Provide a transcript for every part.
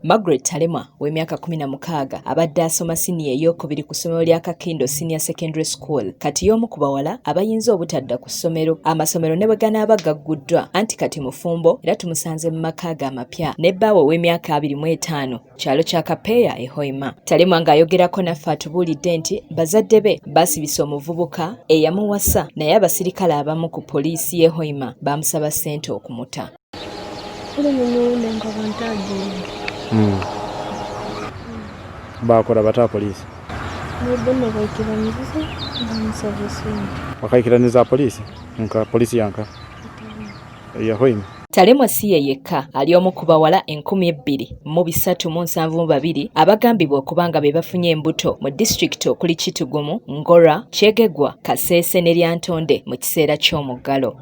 Margaret Talema w'emyaka 16 abadde asoma siniya ey'okubiri ku ssomero lya Kakindo Senior Secondary School kati y'omu ku bawala abayinza obutadda ku ssomero. Amasomero ne bwe ganaaba gagguddwa anti kati mufumbo era tumusanze mu maka ge amapya ne bbaawe w'emyaka 25 kyalo kya Kapeya e Hoima. Talema ng'ayogerako naffe atubuulidde nti bazadde be baasibisa omuvubuka eyamuwasa naye abasirikale abamu ku poliisi y'e Hoima baamusaba ssente okumuta. Bakola bata polisi wakaikiraniza polisi nka polisi yanka ya Hoima. Talema si ye yekka ali omu ku bawala 2,372 abagambibwa okubanga be bafunye embuto mu disitulikiti okuli Kitugumu, Ngora, Kyegegwa, Kasese ne Lyantonde mu kiseera ky'omuggalo.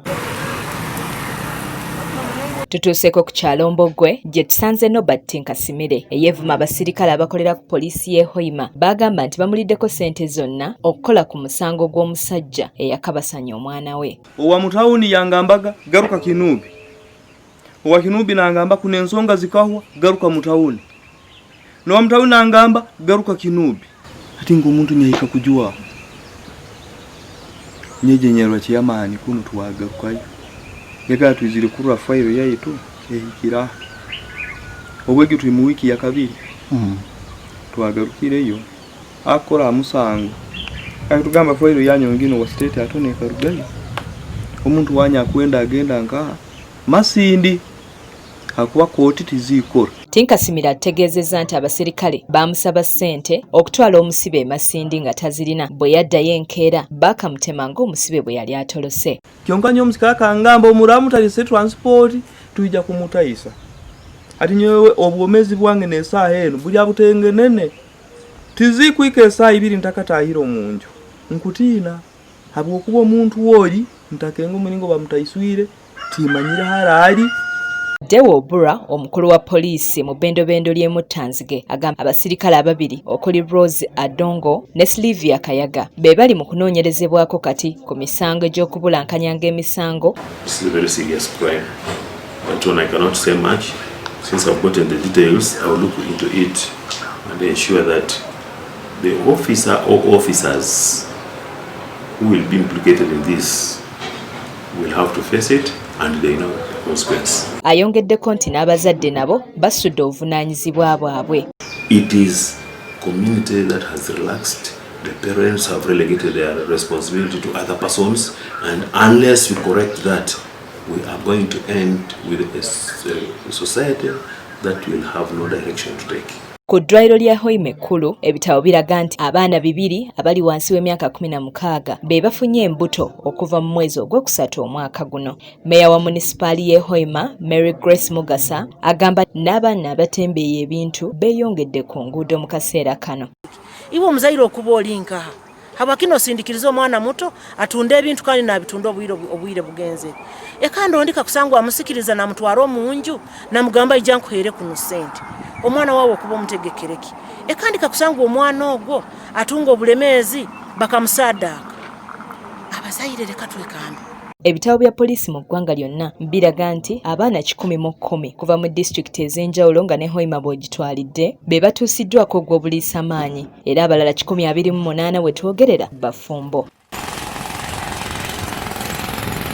Tutuuseko ku kyalo Mbogwe gye tusanze Nobert Nkasimire eyeevuma abasirikale abakolera ku poliisi y'e Hoima bagamba nti bamuliddeko ssente zonna okukola ku musango gw'omusajja eyakabasanya omwana we. Owa mutawuni yangambaga garuka Kinubi, owa Kinubi nangamba kuna ensonga zikahwa garuka mutawuni, n'owa mutawuni nangamba garuka Kinubi. Ati ng'omuntu nyayika kujua nyeje nyarwa kyamaani kuno twagarukayo yega twizire kurwa fayiro yaitu ehikira obwegi tuli mu wiki ya kabiri twagarukireyo akora musango akutugamba fayiro yanyongino wa state atone karugayo omuntu wanya kwenda agenda nka masindi akuba koti tizikora. Tinkasimira ategeezezza nti abasirikale baamusaba ssente okutwala omusibe e Masindi nga tazirina bwe yaddayo enkeera baakamutema ng'omusibe bwe yali atolose. Kyonka nnyo omusika kangamba omulamu talise transport tuyija kumutayisa. Ati nyewe obwomezi bwange n'essaaha eno bulya butengenene tizikwika essaaha 2 ntakatahira omunju nkutiina habw'okuba omuntu w'oli ntakenga omulingo bamutayiswire timanyira halaali. Dewo Obura omukulu wa poliisi mu bendobendo ly'e Muttanzige agamba abasirikale ababiri okuli Rose Adongo ne Sylvia Kayaga be bali mu kunoonyerezebwako kati ku misango egy'okubulankanyanga emisango. This is a very serious crime, but I cannot say much. Since I've gotten the details, I will look into it and ensure that the officer or officers who will be implicated in this will have to face it and they know the consequence. Ayongeddeko nti n'abazadde nabo basudde obuvunaanyizibwa bwabwe. It is community that has relaxed. The parents have relegated their responsibility to other persons, and unless we correct that, we are going to end with a society that will have no direction to take. Ku ddwaliro lya Hoima ekkulu ebitabo biraga nti abaana 2 abali wansi w'emyaka 16 be bafunye embuto okuva mu mwezi ogwokusatu omwaka guno. Meya wa munisipaali y'e Hoima Mary Grace Mugasa agamba n'abaana abatembeeya ebintu beeyongedde ku nguudo mu kaseera kano. Iwe omuzaire okuba olinka habakino osindikiriza omwana muto atunda ebintu kandi n'abitunda obwire bugenze. Ekando ndika kusangwa amusikiriza na mutwara omunju namugamba ijja nkuhere kuno ssente. Omwana wawo okuba omutegekereki ekandi kakusangwa omwana ogwo atunga obulemeezi bakamusaddaka abazaire leka twekambe. Ebitabo bya poliisi mu ggwanga lyonna biraga nti abaana 110 kuva mu disitulikiti ez'enjawulo nga ne Hoima bw'ogitwalidde be batuusiddwako ogw'obuliisamaanyi era abalala 128 we twogerera bafumbo.